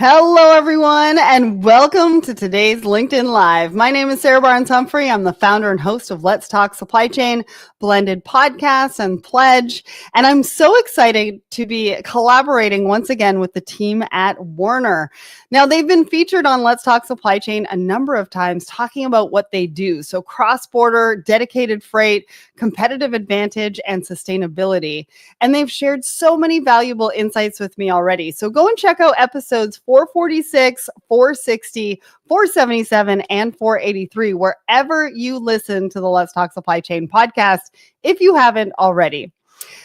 Hello, everyone, and welcome to today's LinkedIn Live. My name is Sarah Barnes-Humphrey. I'm the founder and host of Let's Talk Supply Chain, Blended Podcasts, and Pledge. And I'm so excited to be collaborating once again with the team at Werner. Now, they've been featured on Let's Talk Supply Chain a number of times talking about what they do. So cross-border, dedicated freight, competitive advantage, and sustainability. And they've shared so many valuable insights with me already. So go and check out episodes 446, 460, 477, and 483, wherever you listen to the Let's Talk Supply Chain podcast, if you haven't already.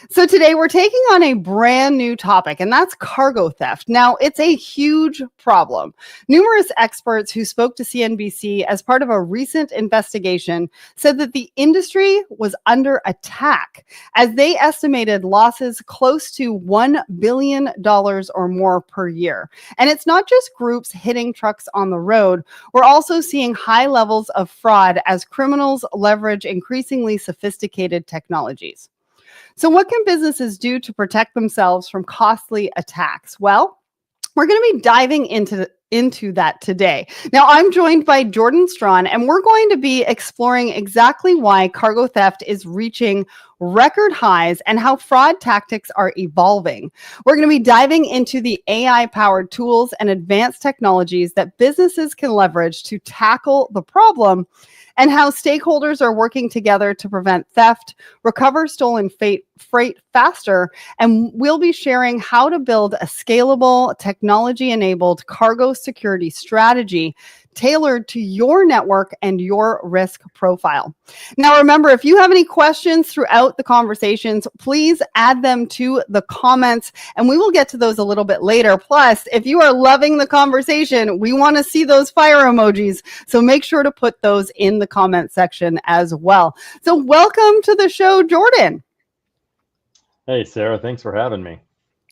So today we're taking on a brand new topic, and that's cargo theft. Now, it's a huge problem. Numerous experts who spoke to CNBC as part of a recent investigation said that the industry was under attack as they estimated losses close to $1 billion or more per year. And it's not just groups hitting trucks on the road. We're also seeing high levels of fraud as criminals leverage increasingly sophisticated technologies. So what can businesses do to protect themselves from costly attacks? Well, we're going to be diving into that today. Now, I'm joined by Jordan Strawn, and we're going to be exploring exactly why cargo theft is reaching record highs and how fraud tactics are evolving. We're going to be diving into the AI-powered tools and advanced technologies that businesses can leverage to tackle the problem, and how stakeholders are working together to prevent theft, recover stolen freight faster, and we'll be sharing how to build a scalable, technology-enabled cargo security strategy tailored to your network and your risk profile. Now, remember, if you have any questions throughout the conversations, please add them to the comments, and we will get to those a little bit later. Plus, if you are loving the conversation, we want to see those fire emojis, so make sure to put those in the comment section as well. So welcome to the show, Jordan. Hey, Sarah, thanks for having me.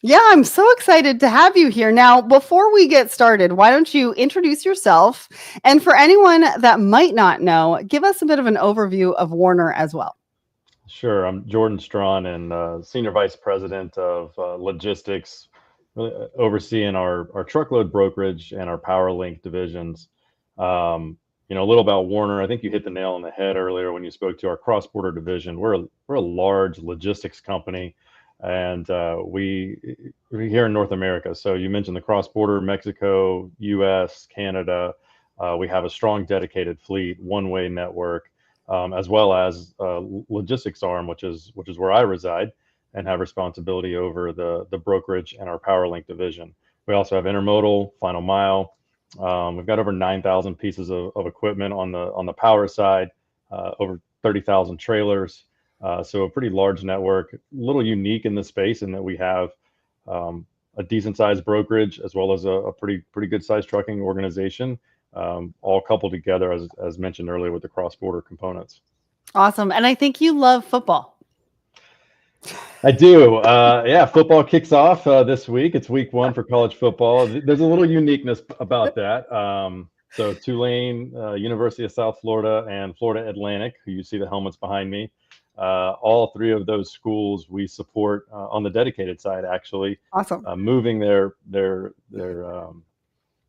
Yeah, I'm so excited to have you here. Now, before we get started, why don't you introduce yourself? And for anyone that might not know, give us a bit of an overview of Werner as well. Sure. I'm Jordan Strawn and Senior Vice President of Logistics, really overseeing our truckload brokerage and our PowerLink divisions. A little about Werner. I think you hit the nail on the head earlier when you spoke to our cross-border division. We're a large logistics company. And we're here in North America. So you mentioned the cross-border, Mexico, US, Canada. We have a strong dedicated fleet, one-way network, as well as logistics arm, which is where I reside and have responsibility over the brokerage and our PowerLink division. We also have intermodal, final mile. We've got over 9,000 pieces of equipment on the power side, over 30,000 trailers. So a pretty large network, a little unique in the space in that we have a decent sized brokerage as well as a pretty good sized trucking organization, all coupled together as mentioned earlier with the cross-border components. Awesome. And I think you love football. I do. Yeah, football kicks off this week. It's week 1 for college football. There's a little uniqueness about that. So Tulane, University of South Florida, and Florida Atlantic, who you see the helmets behind me. All 3 of those schools we support on the dedicated side, actually. Awesome. Moving their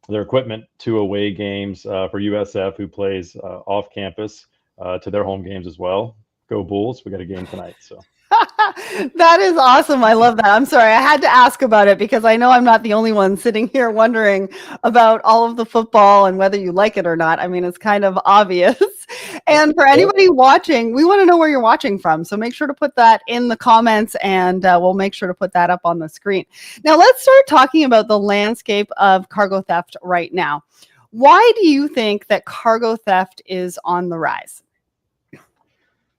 equipment to away games for USF, who plays off campus, to their home games as well. Go Bulls! We got a game tonight, so. That is awesome. I love that. I'm sorry. I had to ask about it because I know I'm not the only one sitting here wondering about all of the football and whether you like it or not. I mean, it's kind of obvious. And for anybody watching, we want to know where you're watching from. So make sure to put that in the comments, and we'll make sure to put that up on the screen. Now, let's start talking about the landscape of cargo theft right now. Why do you think that cargo theft is on the rise?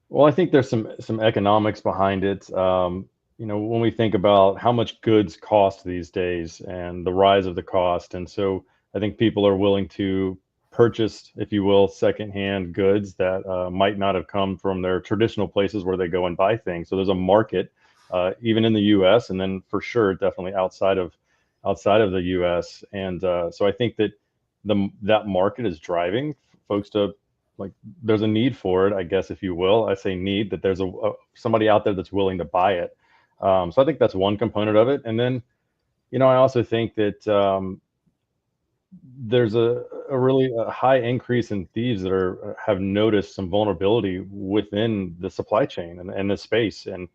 Well, I think there's some economics behind it. When we think about how much goods cost these days and the rise of the cost. And so I think people are willing to purchase, if you will, secondhand goods that might not have come from their traditional places where they go and buy things. So there's a market, even in the US, and then for sure, definitely outside of the US. And so I think that that market is driving folks to, like, there's a need for it, I guess, if you will. I say need, that there's somebody out there that's willing to buy it. So I think that's one component of it. And then, I also think that there's a really high increase in thieves that have noticed some vulnerability within the supply chain and the space. And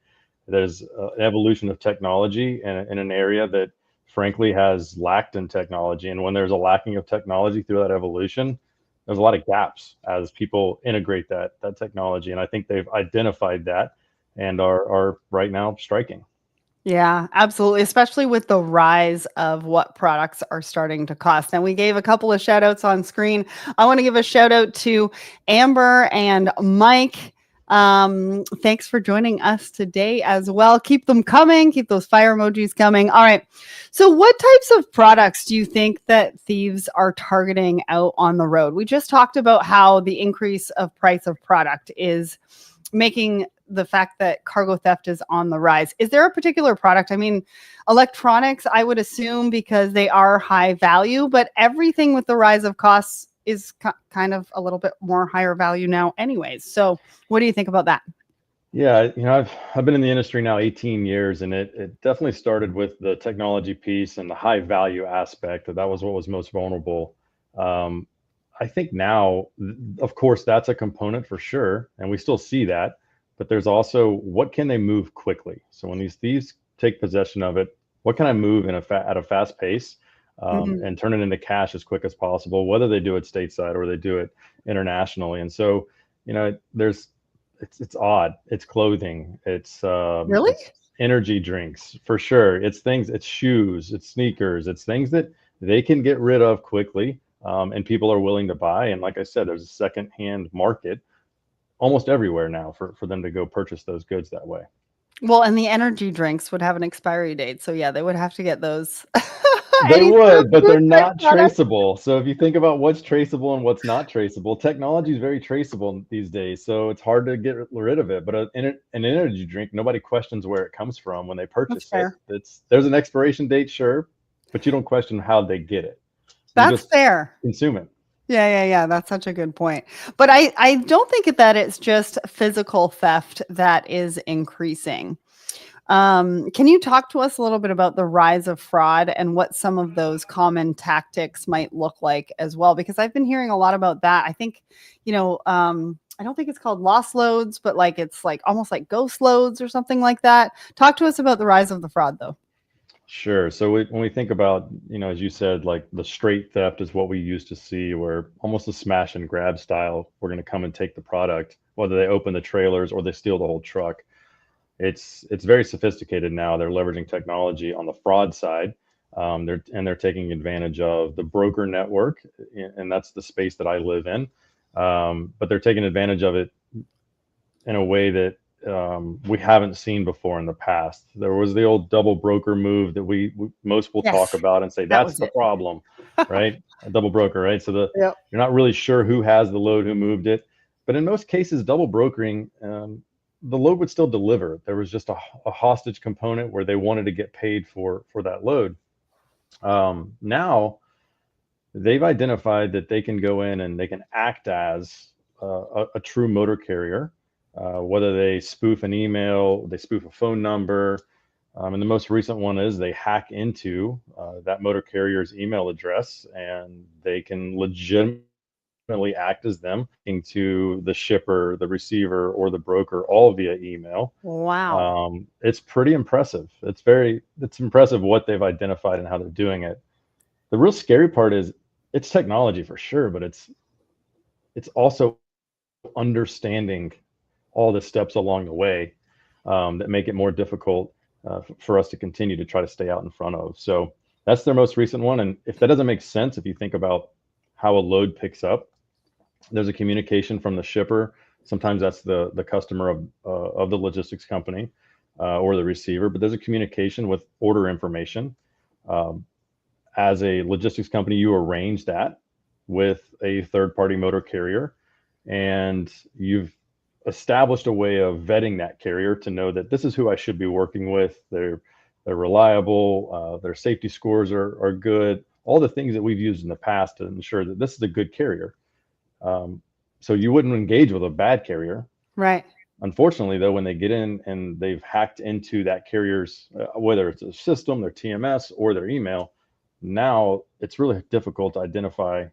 there's an evolution of technology in an area that frankly has lacked in technology. And when there's a lacking of technology through that evolution, there's a lot of gaps as people integrate that technology. And I think they've identified that and are right now striking. Yeah, absolutely. Especially with the rise of what products are starting to cost. And we gave a couple of shout outs on screen. I want to give a shout out to Amber and Mike. Thanks for joining us today as well. Keep them coming, keep those fire emojis coming. All right. So, what types of products do you think that thieves are targeting out on the road? We just talked about how the increase of price of product is making the fact that cargo theft is on the rise. Is there a particular product? I mean, electronics, I would assume, because they are high value, but everything with the rise of costs is kind of a little bit more higher value now anyways. So what do you think about that? Yeah, I've been in the industry now 18 years, and it definitely started with the technology piece and the high value aspect. That was what was most vulnerable. Um, I think now, of course, that's a component for sure, and we still see that. But there's also what can they move quickly. So when these thieves take possession of it, what can I move at a fast pace Mhm. and turn it into cash as quick as possible, whether they do it stateside or they do it internationally. And so, there's it's odd. It's clothing. Really? It's energy drinks for sure. It's things. It's shoes. It's sneakers. It's things that they can get rid of quickly, and people are willing to buy. And like I said, there's a secondhand market almost everywhere now for them to go purchase those goods that way. Well, and the energy drinks would have an expiry date. So yeah, they would have to get those. They Any sort of would, but food they're type not product. traceable. So if you think about what's traceable and what's not traceable, technology is very traceable these days. So it's hard to get rid of it. But an energy drink, nobody questions where it comes from when they That's purchase it. fair. There's an expiration date, sure, but you don't question how they get it. You That's just fair. consume it. Yeah. That's such a good point. But I don't think that it's just physical theft that is increasing. Can you talk to us a little bit about the rise of fraud and what some of those common tactics might look like as well? Because I've been hearing a lot about that. I think, I don't think it's called lost loads, but like it's like almost like ghost loads or something like that. Talk to us about the rise of the fraud, though. Sure. So when we think about, as you said, like the straight theft is what we used to see, where almost a smash and grab style, we're going to come and take the product, whether they open the trailers or they steal the whole truck. It's very sophisticated now. They're leveraging technology on the fraud side. They're taking advantage of the broker network, and that's the space that I live in. But they're taking advantage of it in a way that we haven't seen before in the past. There was the old double broker move that we most will talk Yes, about and say that that's was the it. problem, right? A double broker, right? So Yep. you're not really sure who has the load, who moved it, but in most cases, double brokering, the load would still deliver. There was just a hostage component where they wanted to get paid for that load. Now they've identified that they can go in and they can act as a true motor carrier, whether they spoof an email, they spoof a phone number. And the most recent one is they hack into that motor carrier's email address and they can legitimately act as them into the shipper, the receiver, or the broker, all via email. Wow. It's pretty impressive. It's impressive what they've identified and how they're doing it. The real scary part is it's technology for sure, but it's also understanding all the steps along the way that make it more difficult for us to continue to try to stay out in front of. So that's their most recent one. And if that doesn't make sense, if you think about how a load picks up, there's a communication from the shipper. Sometimes that's the customer of the logistics company or the receiver, but there's a communication with order information. Um, as a logistics company, you arrange that with a third party motor carrier, and you've established a way of vetting that carrier to know that this is who I should be working with. They're reliable. Their safety scores are good. All the things that we've used in the past to ensure that this is a good carrier. Um, so you wouldn't engage with a bad carrier. Right. Unfortunately, though, when they get in and they've hacked into that carrier's, whether it's a system, their TMS, or their email, now it's really difficult to identify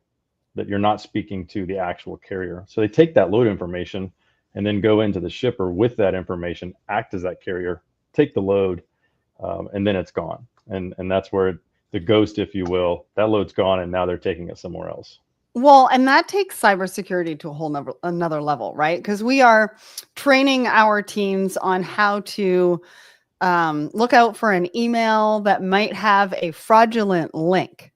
that you're not speaking to the actual carrier. So they take that load information and then go into the shipper with that information, act as that carrier, take the load, and then it's gone. And that's where the ghost, if you will, that load's gone, and now they're taking it somewhere else. Well, and that takes cybersecurity to a whole another level, right? Because we are training our teams on how to look out for an email that might have a fraudulent link.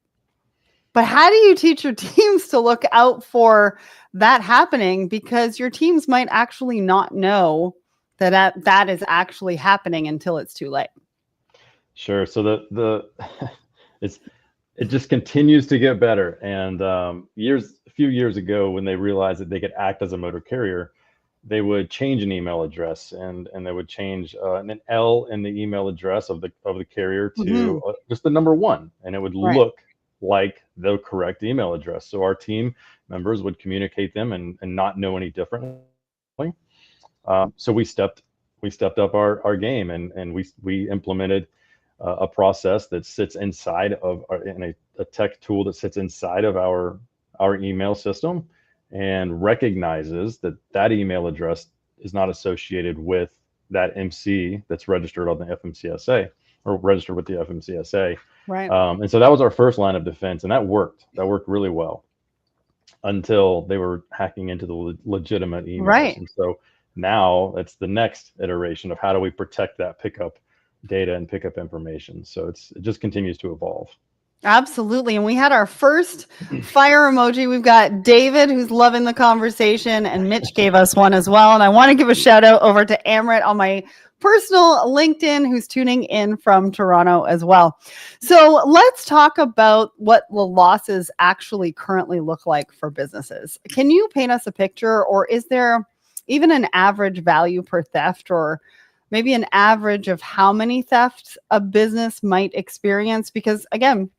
But how do you teach your teams to look out for that happening? Because your teams might actually not know that is actually happening until it's too late. Sure. So the it just continues to get better. And a few years ago, when they realized that they could act as a motor carrier, they would change an email address, and they would change an L in the email address of the carrier to just the number 1, and it would look like the correct email address. So our team members would communicate them and not know any differently. So we stepped up our game, and we implemented a process that sits inside of a tech tool that sits inside of our email system, and recognizes that email address is not associated with that MC that's registered on the FMCSA or registered with the FMCSA. Right. And so that was our first line of defense, and that worked really well until they were hacking into the legitimate emails. Right. And so now it's the next iteration of how do we protect that pickup data and pickup information. So it just continues to evolve. Absolutely. And we had our first fire emoji. We've got David, who's loving the conversation, and Mitch gave us one as well. And I want to give a shout out over to Amrit on my personal LinkedIn, who's tuning in from Toronto as well. So let's talk about what the losses actually currently look like for businesses. Can you paint us a picture, or is there even an average value per theft, or maybe an average of how many thefts a business might experience? Because again,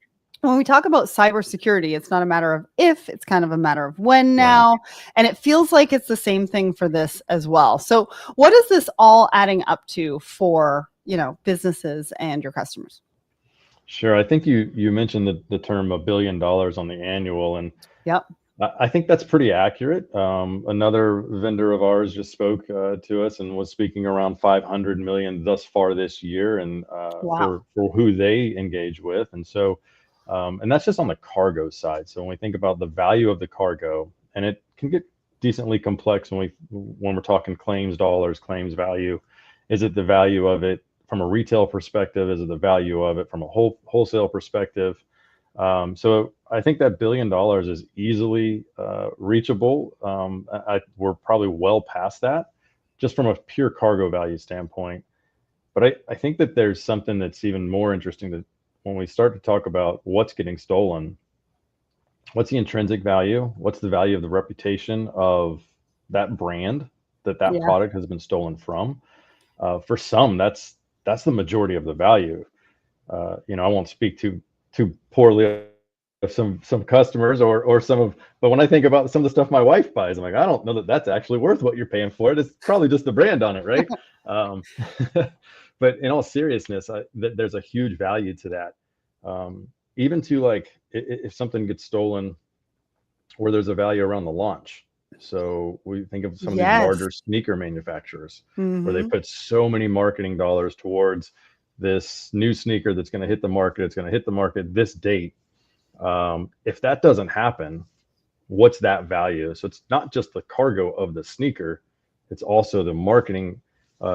when we talk about cybersecurity, it's not a matter of if, it's kind of a matter of when now. Right. And it feels like it's the same thing for this as well. So what is this all adding up to for, businesses and your customers? Sure. I think you mentioned the term $1 billion on the annual, and yep. I think that's pretty accurate. Another vendor of ours just spoke to us and was speaking around 500 million thus far this year, and wow. for who they engage with. And so, and that's just on the cargo side. So when we think about the value of the cargo, and it can get decently complex when we're talking claims dollars, claims value. Is it the value of it from a retail perspective? Is it the value of it from a wholesale perspective? So I think that $1 billion is easily reachable. We're probably well past that, just from a pure cargo value standpoint. But I think that there's something that's even more interesting, that when we start to talk about what's getting stolen, what's the intrinsic value? What's the value of the reputation of that brand that product has been stolen from? For some, that's the majority of the value. I won't speak too poorly of some customers or but when I think about some of the stuff my wife buys, I'm like, I don't know that that's actually worth what you're paying for it. It's probably just the brand on it, right? But in all seriousness, there's a huge value to that. Even to, like, if something gets stolen, where there's a value around the launch. So we think of some of these larger sneaker manufacturers, where they put so many marketing dollars towards this new sneaker that's going to hit the market. It's going to hit the market this date. If that doesn't happen, what's that value? So it's not just the cargo of the sneaker, it's also the marketing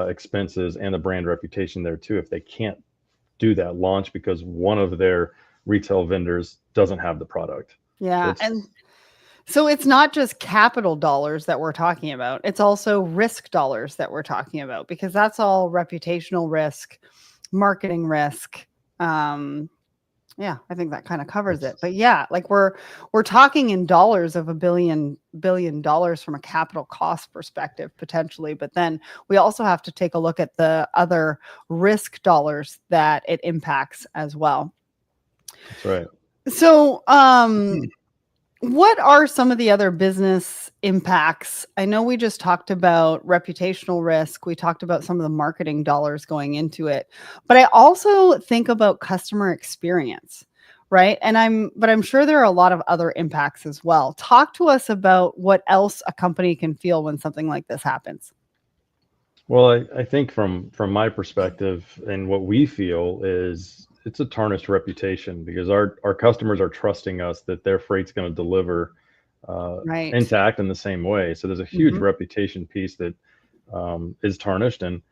expenses and the brand reputation there too, if they can't do that launch because one of their retail vendors doesn't have the product. Yeah. So it's not just capital dollars that we're talking about. It's also risk dollars that we're talking about, because that's all reputational risk, marketing risk. Yeah, I think that kind of covers it. But yeah, like we're talking in dollars of $1 billion from a capital cost perspective, potentially. But then we also have to take a look at the other risk dollars that it impacts as well. That's right. So, what are some of the other business impacts? I know we just talked about reputational risk. We talked about some of the marketing dollars going into it, but I also think about customer experience, right? But I'm sure there are a lot of other impacts as well. Talk to us about what else a company can feel when something like this happens. Well, I think from my perspective and what we feel is it's a tarnished reputation because our customers are trusting us that their freight's going to deliver Right. intact in the same way. So there's a huge Mhm. reputation piece that is tarnished, and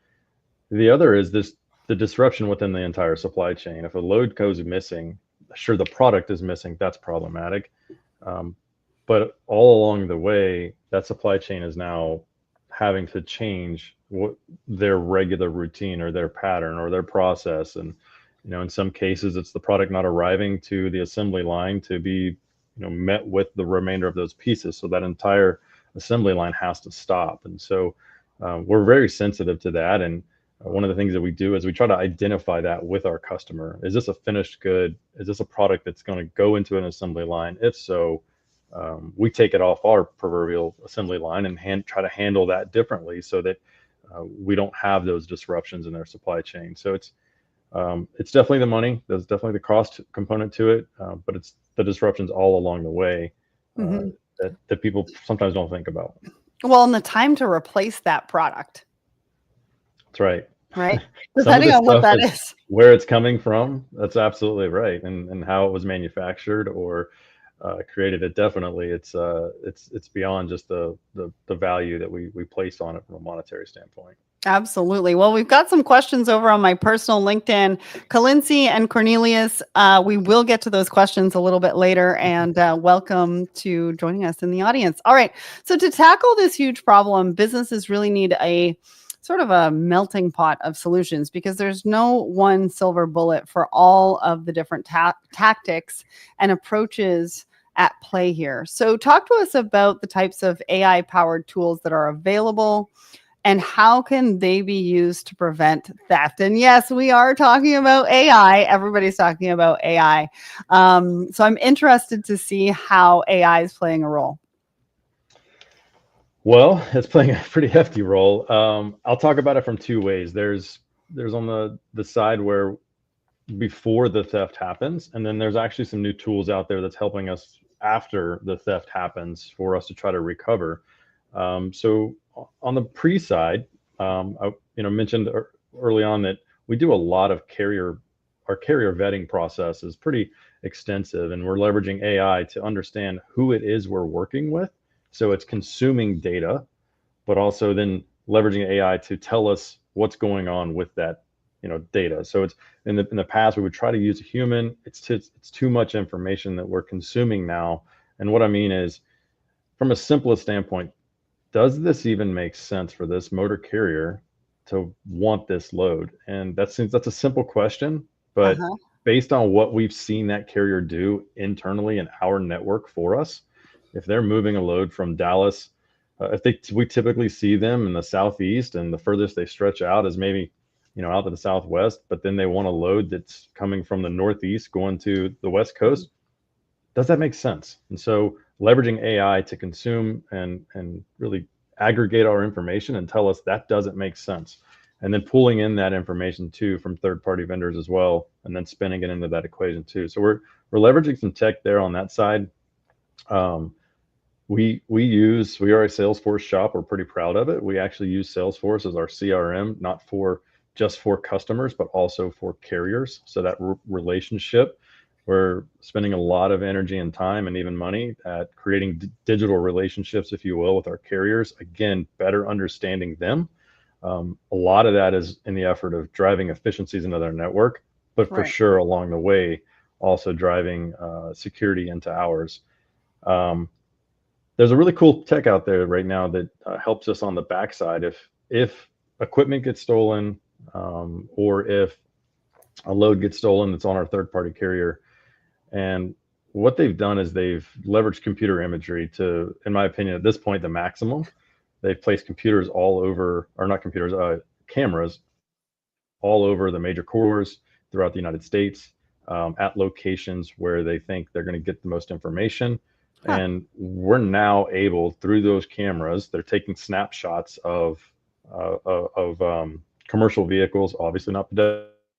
the other is the disruption within the entire supply chain. If a load goes missing, sure the product is missing, that's problematic. Um, but all along the way, that supply chain is now having to change what their regular routine or their pattern or their process. And, in some cases, it's the product not arriving to the assembly line to be, met with the remainder of those pieces. So that entire assembly line has to stop. And so we're very sensitive to that. And one of the things that we do is we try to identify that with our customer. Is this a finished good? Is this a product that's going to go into an assembly line? If so, we take it off our proverbial assembly line and try to handle that differently so that we don't have those disruptions in their supply chain. So it's definitely the money. There's definitely the cost component to it, but it's the disruptions all along the way uh, Mhm. that people sometimes don't think about. Well, and the time to replace that product, That's right. right? Some of Depending this on what stuff that is is. where it's coming from. That's absolutely right, and how it was manufactured or created. It definitely it's beyond just the value that we place on it from a monetary standpoint. Absolutely. Well, we've got some questions over on my personal LinkedIn. Kalinci and Cornelius, we will get to those questions a little bit later, and welcome to joining us in the audience. All right. So, to tackle this huge problem, businesses really need a sort of a melting pot of solutions because there's no one silver bullet for all of the different tactics and approaches at play here. So, talk to us about the types of AI powered tools that are available and how can they be used to prevent theft? And yes, we are talking about AI. Everybody's talking about AI. So I'm interested to see how AI is playing a role. Well, it's playing a pretty hefty role. I'll talk about it from two ways. There's on the side where before the theft happens, and then there's actually some new tools out there that's helping us after the theft happens for us to try to recover. So on the pre side, I mentioned early on that we do a lot of our carrier vetting process is pretty extensive, and we're leveraging AI to understand who it is we're working with. So it's consuming data, but also then leveraging AI to tell us what's going on with that data. So it's in the past we would try to use a human. It's too much information that we're consuming now. And what I mean is, from a simplest standpoint, does this even make sense for this motor carrier to want this load? And that's a simple question, but Uh-huh. based on what we've seen that carrier do internally in our network for us, if they're moving a load from Dallas, we typically see them in the southeast, and the furthest they stretch out is maybe out to the southwest, but then they want a load that's coming from the northeast going to the west coast. Does that make sense? And so leveraging AI to consume and really aggregate our information and tell us that doesn't make sense. And then pulling in that information too from third-party vendors as well, and then spinning it into that equation too. So we're leveraging some tech there on that side. Um, we are a Salesforce shop. We're pretty proud of it. We actually use Salesforce as our CRM, not just for customers, but also for carriers. So that relationship, we're spending a lot of energy and time and even money at creating digital relationships, if you will, with our carriers. Again, better understanding them. A lot of that is in the effort of driving efficiencies into their network, but for Right. sure along the way, also driving security into ours. Um, there's a really cool tech out there right now that helps us on the backside if equipment gets stolen, or if a load gets stolen that's on our third party carrier. And what they've done is they've leveraged computer imagery to, in my opinion, at this point, the maximum. They've placed computers all over, or not computers, cameras all over the major corridors throughout the United States, at locations where they think they're going to get the most information. Huh. And we're now able, through those cameras, they're taking snapshots of commercial vehicles, obviously not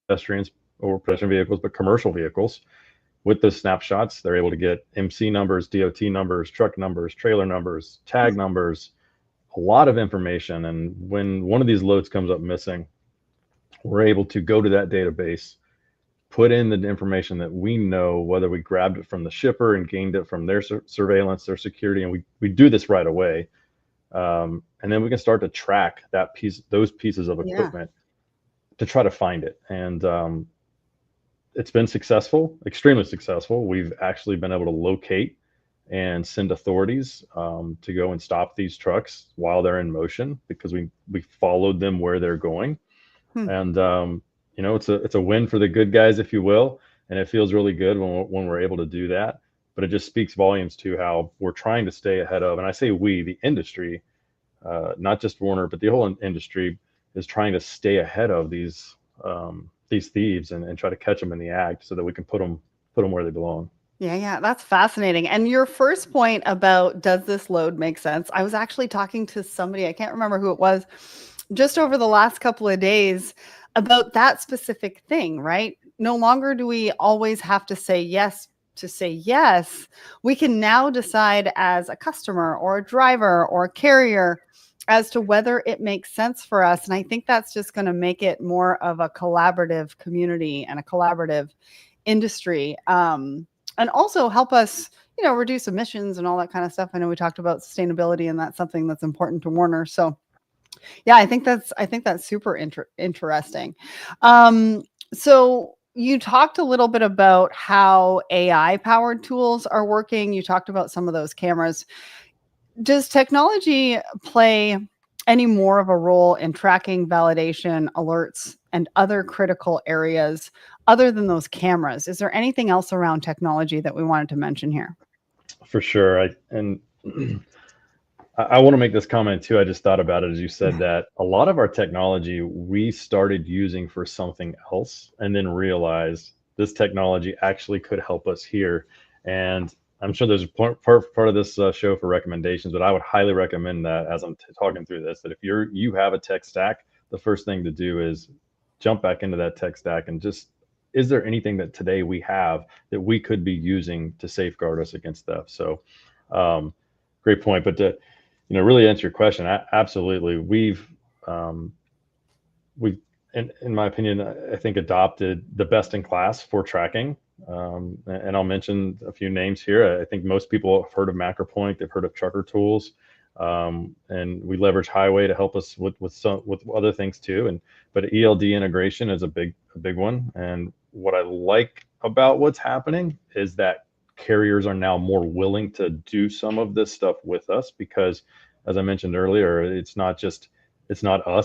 pedestrians or pedestrian vehicles, but commercial vehicles. with those snapshots, they're able to get MC numbers, DOT numbers, truck numbers, trailer numbers, tag numbers, a lot of information. And when one of these loads comes up missing, we're able to go to that database, put in the information that we know, whether we grabbed it from the shipper and gained it from their surveillance, their security, and we do this right away. And then we can start to track those pieces of equipment to try to find it. And it's been successful, extremely successful. We've actually been able to locate and send authorities to go and stop these trucks while they're in motion, because we followed them where they're going. And it's a win for the good guys, if you will, and it feels really good when we're able to do that. But it just speaks volumes to how we're trying to stay ahead of, and I say we, the industry, not just Werner, but the whole industry is trying to stay ahead of these thieves and try to catch them in the act so that we can put them where they belong. Yeah, that's fascinating. And your first point about does this load make sense? I was actually talking to somebody, I can't remember who it was, just over the last couple of days about that specific thing, right? No longer do we always have to say yes to say yes. We can now decide as a customer or a driver or a carrier as to whether it makes sense for us. And I think that's just going to make it more of a collaborative community and a collaborative industry. And also help us, reduce emissions and all that kind of stuff. I know we talked about sustainability, and that's something that's important to Werner. So yeah, I think that's super interesting. So you talked a little bit about how AI powered tools are working. You talked about some of those cameras. Does technology play any more of a role in tracking, validation, alerts, and other critical areas other than those cameras? Is there anything else around technology that we wanted to mention here? For sure. I want to make this comment too. I just thought about it as you said that a lot of our technology we started using for something else and then realized this technology actually could help us here. And I'm sure there's a part of this show for recommendations, but I would highly recommend that as I'm talking through this, that if you have a tech stack, the first thing to do is jump back into that tech stack and just, is there anything that today we have that we could be using to safeguard us against theft? So great point. But to really answer your question, absolutely. We've in my opinion, I think adopted the best in class for tracking. And I'll mention a few names here. I think most people have heard of MacroPoint. They've heard of Trucker Tools. And we leverage Highway to help us with other things too. But ELD integration is a big one. And what I like about what's happening is that carriers are now more willing to do some of this stuff with us, because as I mentioned earlier, it's not us,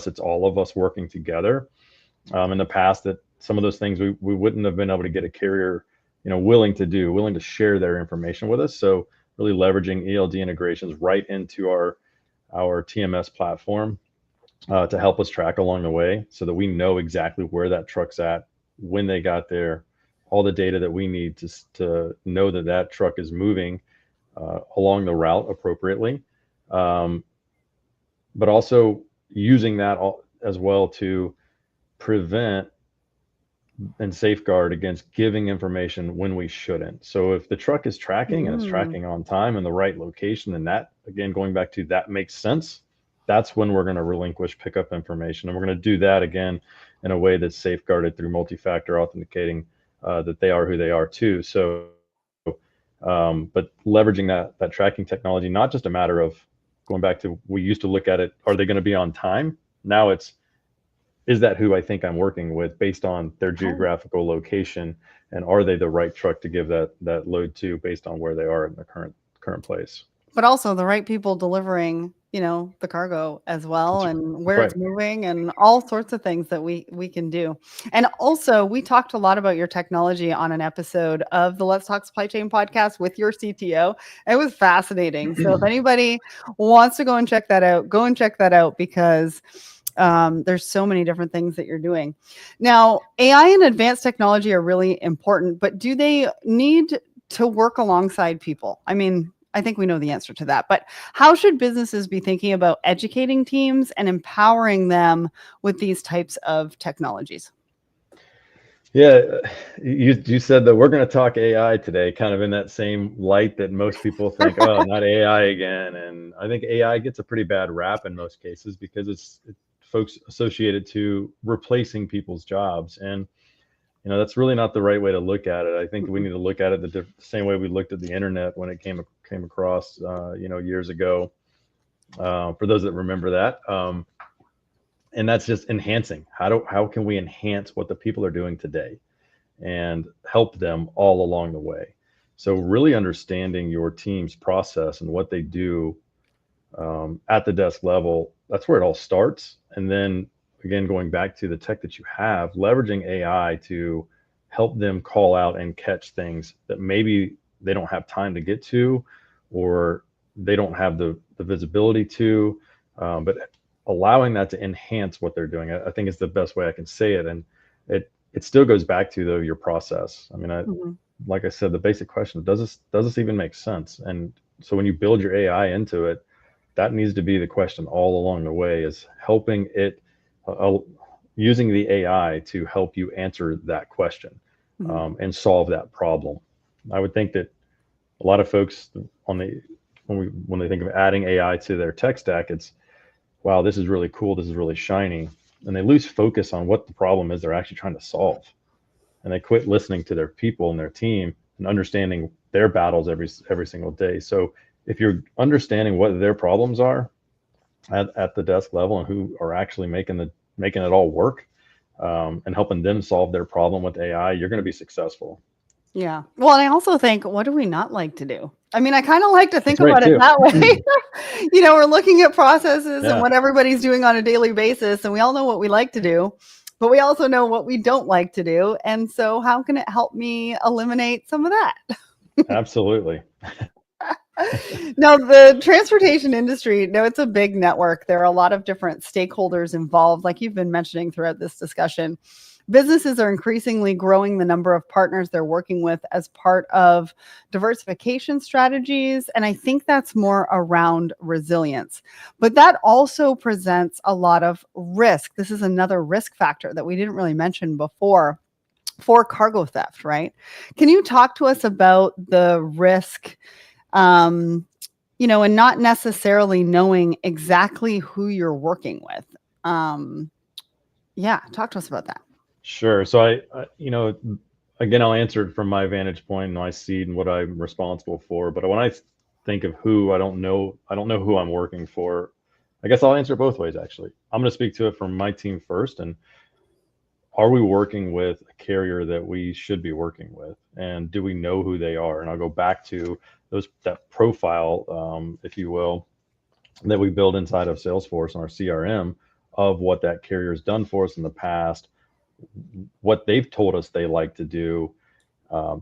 it's all of us working together. In the past, that some of those things we wouldn't have been able to get a carrier willing to share their information with us. So really leveraging ELD integrations right into our TMS platform to help us track along the way, so that we know exactly where that truck's at, when they got there, all the data that we need to know that truck is moving along the route appropriately. But also using that as well to prevent and safeguard against giving information when we shouldn't. So if the truck is tracking and it's tracking on time in the right location, and that, again, going back to that makes sense, that's when we're going to relinquish pickup information. And we're going to do that again in a way that's safeguarded through multi-factor authenticating that they are who they are too. So, but leveraging that tracking technology, not just a matter of going back to, we used to look at it, are they going to be on time? Now it's, is that who I think I'm working with based on their geographical location, and are they the right truck to give that load to based on where they are in the current place? But also the right people delivering, the cargo as well, and where it's moving, and all sorts of things that we can do. And also, we talked a lot about your technology on an episode of the Let's Talk Supply Chain podcast with your CTO. It was fascinating. So if anybody wants to go and check that out, because there's so many different things that you're doing. Now, AI and advanced technology are really important, but do they need to work alongside people? I mean, I think we know the answer to that, but how should businesses be thinking about educating teams and empowering them with these types of technologies? Yeah, you said that we're going to talk AI today, kind of in that same light that most people think, oh, not AI again. And I think AI gets a pretty bad rap in most cases because folks associate it to replacing people's jobs, and that's really not the right way to look at it. I think we Mhm. need to look at it the same way we looked at the internet when it came across, years ago. For those that remember that. And that's just enhancing. How can we enhance what the people are doing today and help them all along the way? So really understanding your team's process and what they do, at the desk level, that's where it all starts. And then again, going back to the tech that you have, leveraging AI to help them call out and catch things that maybe they don't have time to get to, or they don't have the visibility to, but allowing that to enhance what they're doing, I think is the best way I can say it. And it still goes back to, though, your process. I mean, Mhm. like I said, the basic question, does this even make sense? And so when you build your AI into it, that needs to be the question all along the way, is helping it, using the AI to help you answer that question, Mhm. and solve that problem. I would think that a lot of folks when they think of adding AI to their tech stack, it's, wow, this is really cool, this is really shiny, and they lose focus on what the problem is they're actually trying to solve, and they quit listening to their people and their team and understanding their battles every single day. So if you're understanding what their problems are at the desk level and who are actually making it all work, and helping them solve their problem with AI, you're going to be successful. Yeah. Well, and I also think, what do we not like to do? I mean, I kind of like to think That's right about it too. that way. We're looking at processes and Yeah, what everybody's doing on a daily basis, and we all know what we like to do, but we also know what we don't like to do. And so, how can it help me eliminate some of that? absolutely. Now, the transportation industry, no, it's a big network. There are a lot of different stakeholders involved, like you've been mentioning throughout this discussion. Businesses are increasingly growing the number of partners they're working with as part of diversification strategies. And I think that's more around resilience. But that also presents a lot of risk. This is another risk factor that we didn't really mention before for cargo theft, right? Can you talk to us about the risk? um, and not necessarily knowing exactly who you're working with. Um, yeah, talk to us about that. Sure. So again, I'll answer it from my vantage point and my seat and what I'm responsible for. But when I think of who, I don't know who I'm working for. I guess I'll answer it both ways, actually. I'm going to speak to it from my team first, and are we working with a carrier that we should be working with, and do we know who they are? And I'll go back to that profile, if you will, that we build inside of Salesforce and our CRM, of what that carrier has done for us in the past, what they've told us they like to do.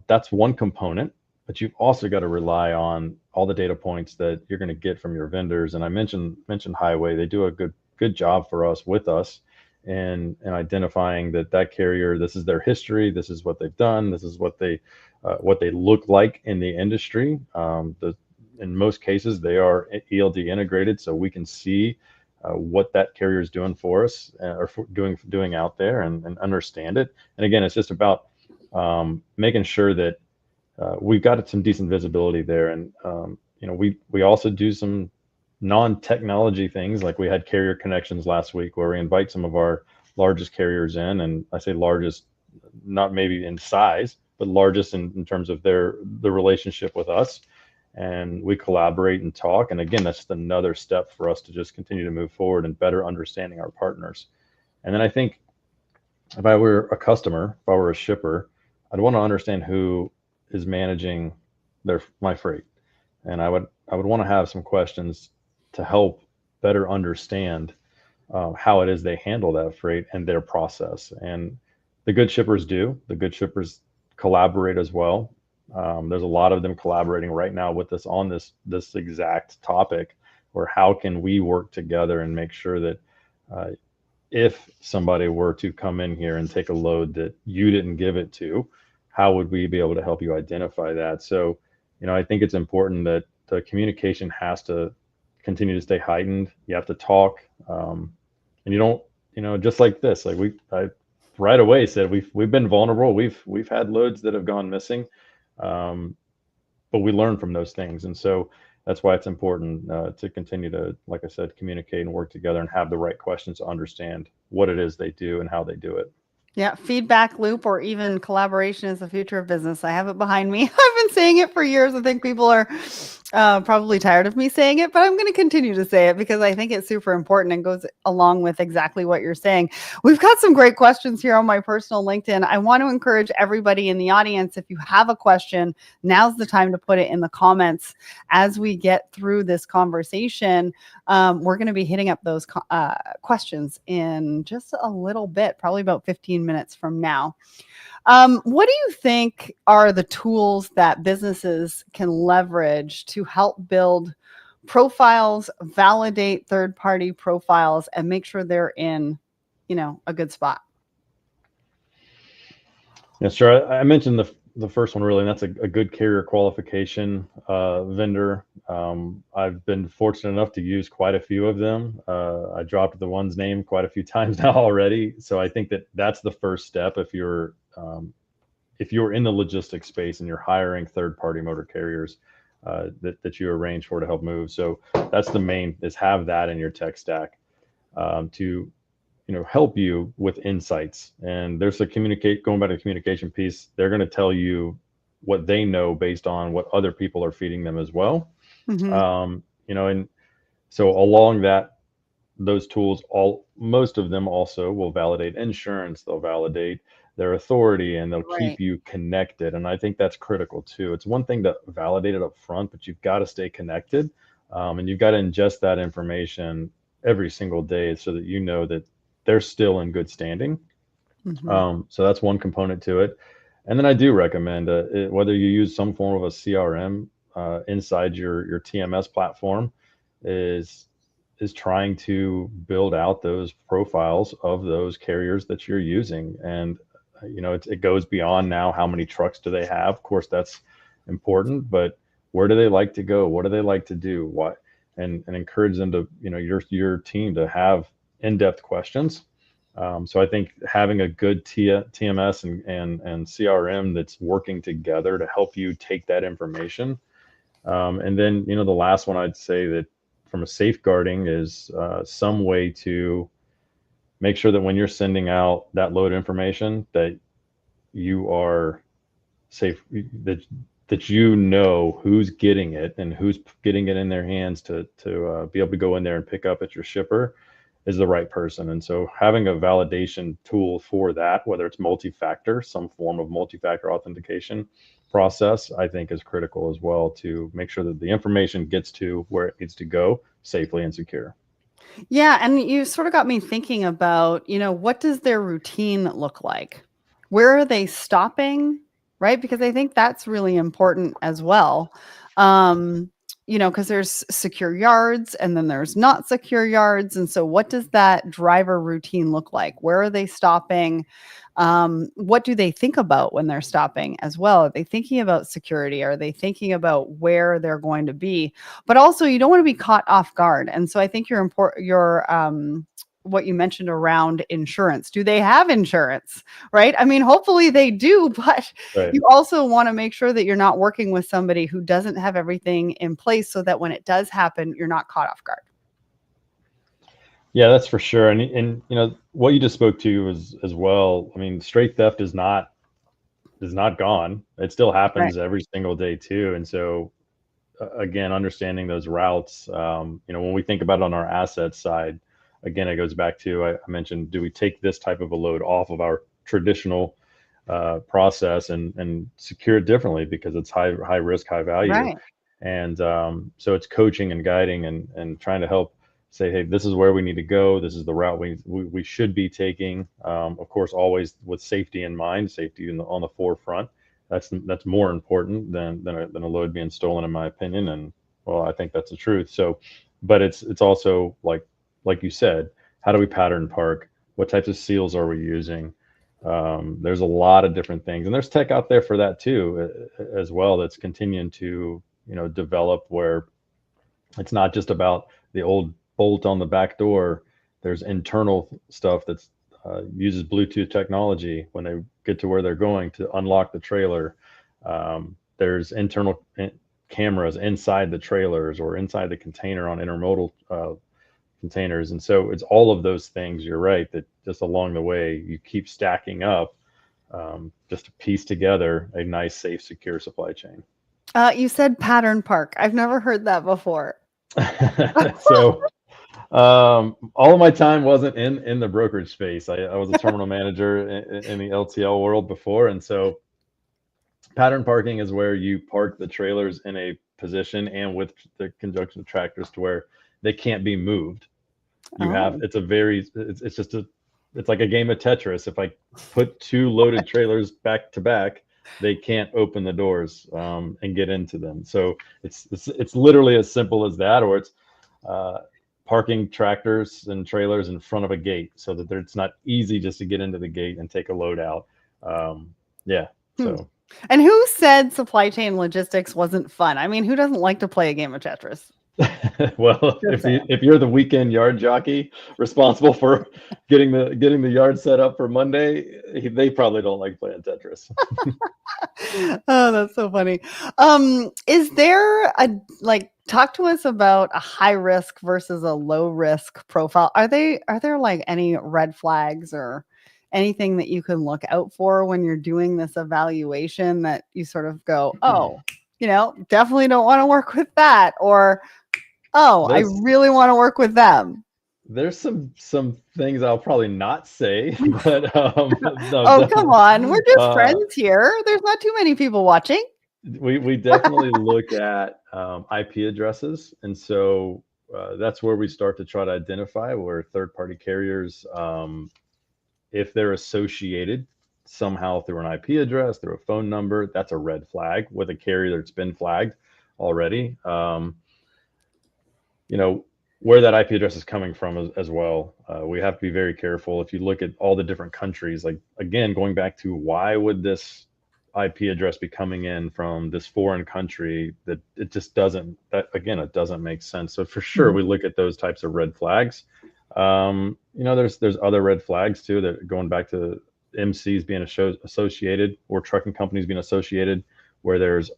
That's one component, but you've also got to rely on all the data points that you're going to get from your vendors. And I mentioned Highway; they do a good job for us with us, and identifying that carrier. This is their history. This is what they've done. This is what they look like in the industry. In most cases, they are ELD integrated, so we can see what that carrier is doing for us, or doing out there, and understand it. And again, it's just about, making sure that we've got some decent visibility there. And we also do some non-technology things, like we had carrier connections last week, where we invite some of our largest carriers in, and I say largest, not maybe in size, but largest in terms of the relationship with us. And we collaborate and talk. And again, that's just another step for us to just continue to move forward and better understanding our partners. And then I think, if I were a customer, if I were a shipper, I'd want to understand who is managing my freight, and I would want to have some questions to help better understand, how it is they handle that freight and their process. And the good shippers do. The good shippers collaborate as well. There's a lot of them collaborating right now with us on this exact topic, where how can we work together and make sure that, uh, if somebody were to come in here and take a load that you didn't give it to, how would we be able to help you identify that? So, I think it's important that the communication has to continue to stay heightened. You have to talk, and you don't, just like this, like right away said we've been vulnerable. We've had loads that have gone missing, but we learn from those things, and so that's why it's important to continue to, like I said, communicate and work together and have the right questions to understand what it is they do and how they do it. Yeah, feedback loop or even collaboration is the future of business. I have it behind me. I've been saying it for years. I think people are probably tired of me saying it, but I'm going to continue to say it because I think it's super important and goes along with exactly what you're saying. We've got some great questions here on my personal LinkedIn. I want to encourage everybody in the audience, if you have a question, now's the time to put it in the comments. As we get through this conversation, we're going to be hitting up those questions in just a little bit, probably about 15 minutes from now. What do you think are the tools that businesses can leverage to help build profiles, validate third-party profiles, and make sure they're in, a good spot? Yeah, sure. I mentioned the first one really, and that's a good carrier qualification vendor. I've been fortunate enough to use quite a few of them. I dropped the one's name quite a few times now already. So I think that's the first step if you're in the logistics space and you're hiring third-party motor carriers that you arrange for to help move. So that's the main, is have that in your tech stack to help you with insights. And there's going back to the communication piece, they're going to tell you what they know based on what other people are feeding them as well. Mm-hmm. And so along those tools, most of them also will validate insurance, they'll validate their authority, and they'll Right. keep you connected. And I think that's critical too. It's one thing to validate it up front, but you've got to stay connected, and you've got to ingest that information every single day so that you know that they're still in good standing. Mm-hmm. So that's one component to it. And then I do recommend whether you use some form of a CRM inside your TMS platform, is trying to build out those profiles of those carriers that you're using. And it goes beyond now how many trucks do they have. Of course, that's important, but where do they like to go? What do they like to do? What and encourage them to your team to have in-depth questions. So I think having a good TMS and CRM that's working together to help you take that information. And then, the last one I'd say that from a safeguarding is some way to make sure that when you're sending out that load information that you are safe, that who's getting it and who's getting it in their hands to be able to go in there and pick up at your shipper is the right person. And so having a validation tool for that, whether it's multi-factor, some form of multi-factor authentication process, I think is critical as well to make sure that the information gets to where it needs to go safely and secure. Yeah, and you sort of got me thinking about, what does their routine look like? Where are they stopping? Right? Because I think that's really important as well. Um, because there's secure yards and then there's not secure yards. And so what does that driver routine look like? Where are they stopping? What do they think about when they're stopping as well? Are they thinking about security? Are they thinking about where they're going to be? But also, you don't want to be caught off guard. And so I think what you mentioned around insurance. Do they have insurance? Right? I mean, hopefully they do, but Right. you also want to make sure that you're not working with somebody who doesn't have everything in place so that when it does happen, you're not caught off guard. Yeah, that's for sure. And what you just spoke to as well. I mean, straight theft is not gone. It still Right. happens every single day too. And so again, understanding those routes, when we think about it on our asset side, again, it goes back to, I mentioned, do we take this type of a load off of our traditional process and secure it differently because it's high risk, high value. Right. And so it's coaching and guiding and trying to help say, hey, this is where we need to go. This is the route we should be taking. Of course, always with safety in mind, safety on the forefront. That's more important than a load being stolen, in my opinion. And well, I think that's the truth. So, but it's also like you said, how do we pattern park? What types of seals are we using? There's a lot of different things, and there's tech out there for that too, as well. That's continuing to develop where it's not just about the old bolt on the back door. There's internal stuff that's uses Bluetooth technology when they get to where they're going to unlock the trailer. There's internal cameras inside the trailers or inside the container on intermodal containers. And so it's all of those things, you're right, that just along the way you keep stacking up just to piece together a nice, safe, secure supply chain. You said pattern park. I've never heard that before. So all of my time wasn't in the brokerage space. I was a terminal manager in the LTL world before. And so pattern parking is where you park the trailers in a position and with the conjunction of tractors to where they can't be moved. You have, it's just it's like a game of Tetris. If I put two loaded trailers back to back, they can't open the doors and get into them. So it's literally as simple as that, or it's parking tractors and trailers in front of a gate so that it's not easy just to get into the gate and take a load out. Yeah. So. And who said supply chain logistics wasn't fun? I mean, who doesn't like to play a game of Tetris? Well, if you're the weekend yard jockey responsible for getting the yard set up for Monday, they probably don't like playing Tetris. Oh, that's so funny. Is there talk to us about a high risk versus a low risk profile? Are there like any red flags or anything that you can look out for when you're doing this evaluation that you sort of go, oh, definitely don't want to work with that, or I really want to work with them? There's some things I'll probably not say, but no, come on, we're just friends here. There's not too many people watching. We definitely look at IP addresses, and so that's where we start to try to identify where third-party carriers, if they're associated somehow through an IP address, through a phone number, that's a red flag with a carrier that's been flagged already. Where that IP address is coming from as well. We have to be very careful. If you look at all the different countries, like again, going back to why would this IP address be coming in from this foreign country, that it just doesn't, it doesn't make sense. So for sure, we look at those types of red flags. There's other red flags too, that going back to MCs being associated or trucking companies being associated, where there's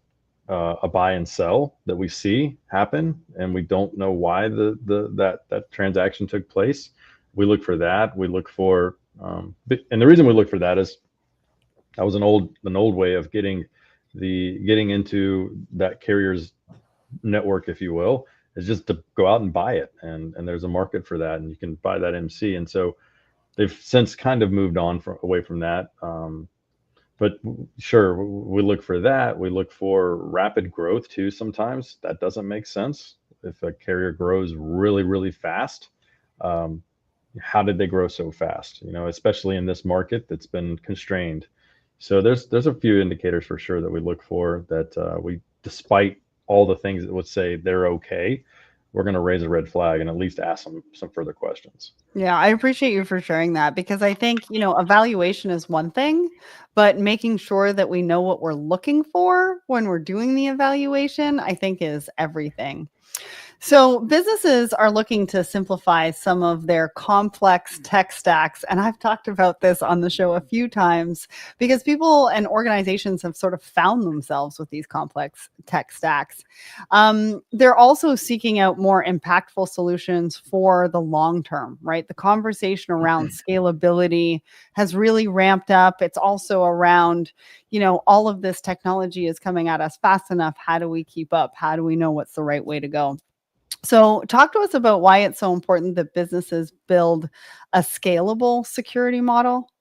a buy and sell that we see happen, and we don't know why that transaction took place. We look for that. We look for, and the reason we look for that is that was an old way of getting into that carrier's network, if you will, is just to go out and buy it, and there's a market for that, and you can buy that MC. And so they've since kind of moved on away from that. But sure, we look for that. We look for rapid growth too. Sometimes that doesn't make sense. If a carrier grows really, really fast, how did they grow so fast? Especially in this market that's been constrained. So there's a few indicators for sure that we look for that we, despite all the things that would say they're okay, we're going to raise a red flag and at least ask them some further questions. Yeah, I appreciate you for sharing that, because I think, evaluation is one thing, but making sure that we know what we're looking for when we're doing the evaluation, I think, is everything. So businesses are looking to simplify some of their complex tech stacks. And I've talked about this on the show a few times because people and organizations have sort of found themselves with these complex tech stacks. They're also seeking out more impactful solutions for the long term, right? The conversation around scalability has really ramped up. It's also around, all of this technology is coming at us fast enough. How do we keep up? How do we know what's the right way to go? So talk to us about why it's so important that businesses build a scalable security model.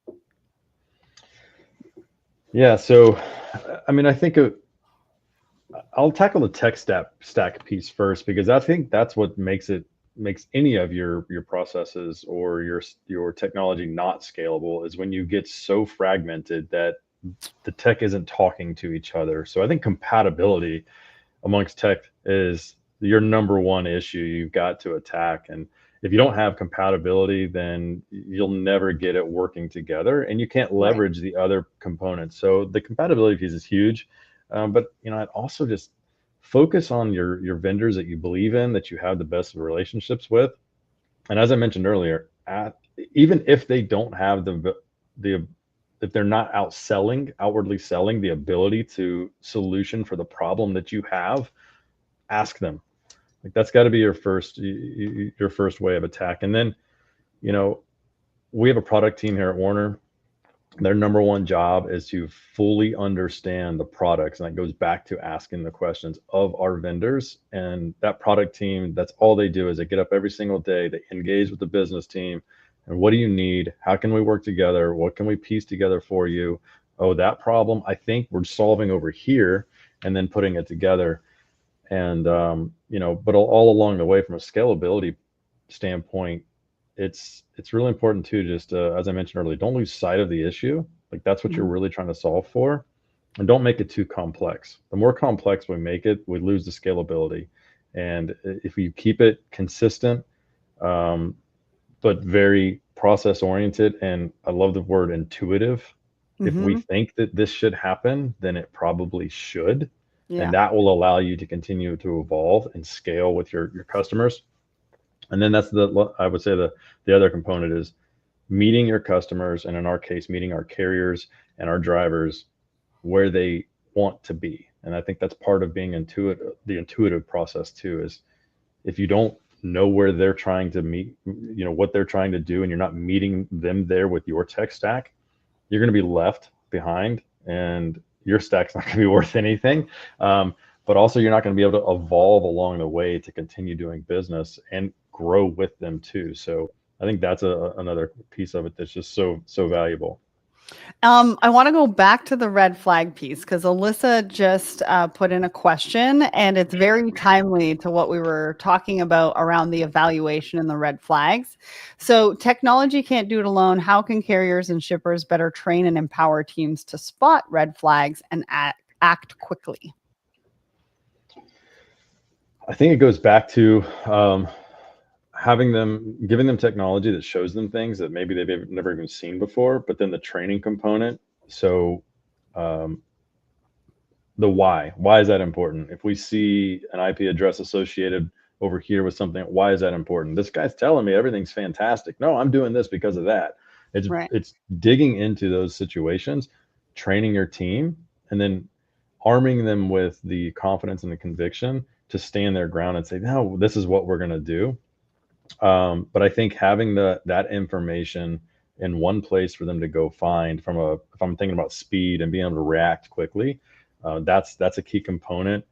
Yeah. So, I think I'll tackle the tech stack piece first, because I think that's what makes any of your processes or your technology not scalable, is when you get so fragmented that the tech isn't talking to each other. So I think compatibility amongst tech is your number one issue you've got to attack. And if you don't have compatibility, then you'll never get it working together, and you can't leverage the other components. So the compatibility piece is huge. But I'd also just focus on your vendors that you believe in, that you have the best relationships with. And as I mentioned earlier, even if they don't have the if they're not outwardly selling the ability to solution for the problem that you have, ask them. Like that's got to be your first way of attack. And then, you know, we have a product team here at Warner. Their number one job is to fully understand the products, and that goes back to asking the questions of our vendors. And that product team, that's all they do, is they get up every single day, they engage with the business team, and what do you need, how can we work together, what can we piece together for you, oh, that problem I think we're solving over here, and then putting it together. And you know, but all along the way, from a scalability standpoint, it's really important too, just as I mentioned earlier, don't lose sight of the issue. Like that's what you're Mhm. really trying to solve for, and don't make it too complex. The more complex we make it, we lose the scalability. And if you keep it consistent, um, but very process oriented, and I love the word intuitive. If we Mhm. think that this should happen, then it probably should, and Yeah. that will allow you to continue to evolve and scale with your customers. And then that's I would say the other component is meeting your customers, and in our case, meeting our carriers and our drivers where they want to be. And I think that's part of being intuitive, the intuitive process too, is if you don't know where they're trying to meet, you know, what they're trying to do, and you're not meeting them there with your tech stack, you're going to be left behind, and your stack's not going to be worth anything. But also, you're not going to be able to evolve along the way to continue doing business and grow with them too. So I think that's another piece of it that's just so valuable. I want to go back to the red flag piece because Alyssa just put in a question, and it's very timely to what we were talking about around the evaluation and the red flags. So, technology can't do it alone. How can carriers and shippers better train and empower teams to spot red flags and act quickly? I think it goes back to giving them technology that shows them things that maybe they've never even seen before, but then the training component. So um, the why is that important? If we see an IP address associated over here with something, why is that important? This guy's telling me everything's fantastic. No, I'm doing this because of that. it's Right. it's digging into those situations, training your team, and then arming them with the confidence and the conviction to stand their ground and say, no, this is what we're going to do. But I think having that information in one place for them to go find, if I'm thinking about speed and being able to react quickly, that's a key component.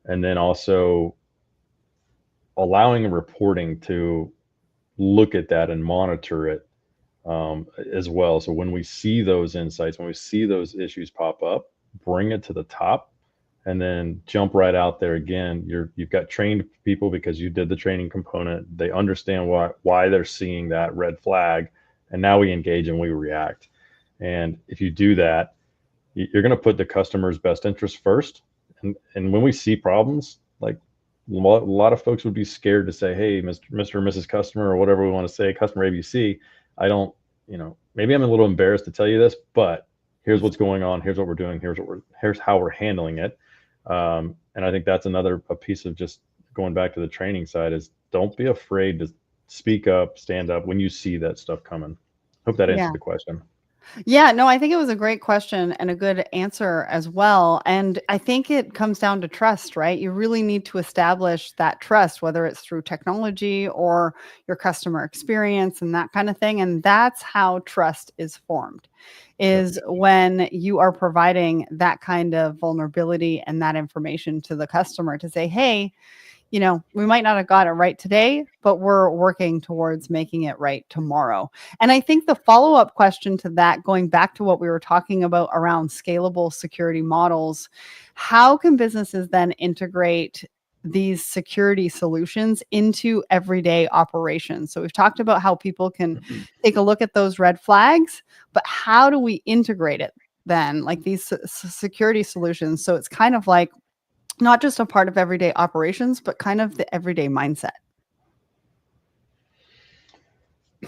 And then also allowing reporting to look at that and monitor it as well. So when we see those insights, when we see those issues pop up, bring it to the top, and then jump right out there again. You've got trained people because you did the training component. They understand why they're seeing that red flag, and now we engage and we react. And if you do that, you're going to put the customer's best interest first. And when we see problems, like a lot of folks would be scared to say, hey, Mr. or Mrs. Customer, or whatever we want to say, customer ABC, I don't, you know, maybe I'm a little embarrassed to tell you this, but here's what's going on. Here's what we're doing. Here's how we're handling it. And I think that's a piece of just going back to the training side, is don't be afraid to speak up, stand up when you see that stuff coming. Hope that Yeah. answered the question. Yeah, no, I think it was a great question and a good answer as well. And I think it comes down to trust, right? You really need to establish that trust, whether it's through technology or your customer experience and that kind of thing. And that's how trust is formed, Yep. is when you are providing that kind of vulnerability and that information to the customer to say, hey, we might not have got it right today, but we're working towards making it right tomorrow. And I think the follow up question to that, going back to what we were talking about around scalable security models, how can businesses then integrate these security solutions into everyday operations? So we've talked about how people can take a look at those red flags, but how do we integrate it then, like these security solutions? So it's kind of like not just a part of everyday operations, but kind of the everyday mindset.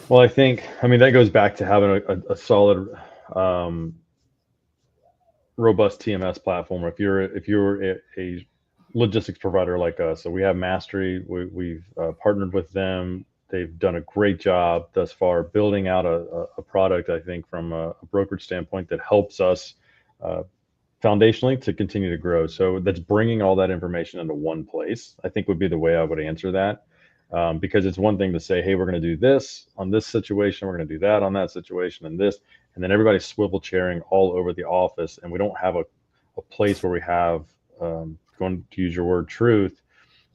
Well, I mean, that goes back to having a solid, um, robust TMS platform. If you're a logistics provider like us, so we have Mastery. We've partnered with them. they've done a great job thus far building out a product, I think, from a brokerage standpoint that helps us uh, foundationally to continue to grow. So that's bringing all that information into one place, I think would be the way I would answer that. Because it's one thing to say, hey, we're going to do this on this situation, we're going to do that on that situation and this, and then everybody's swivel chairing all over the office, and we don't have a place where we have, going to use your word, truth,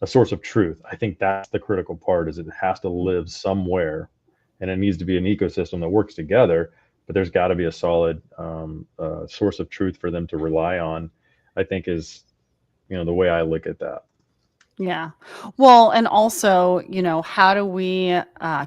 a source of truth. I think that's the critical part, is it has to live somewhere, and it needs to be an ecosystem that works together, but there's got to be a solid source of truth for them to rely on, I think, is, the way I look at that. Yeah. Well, and also, how do we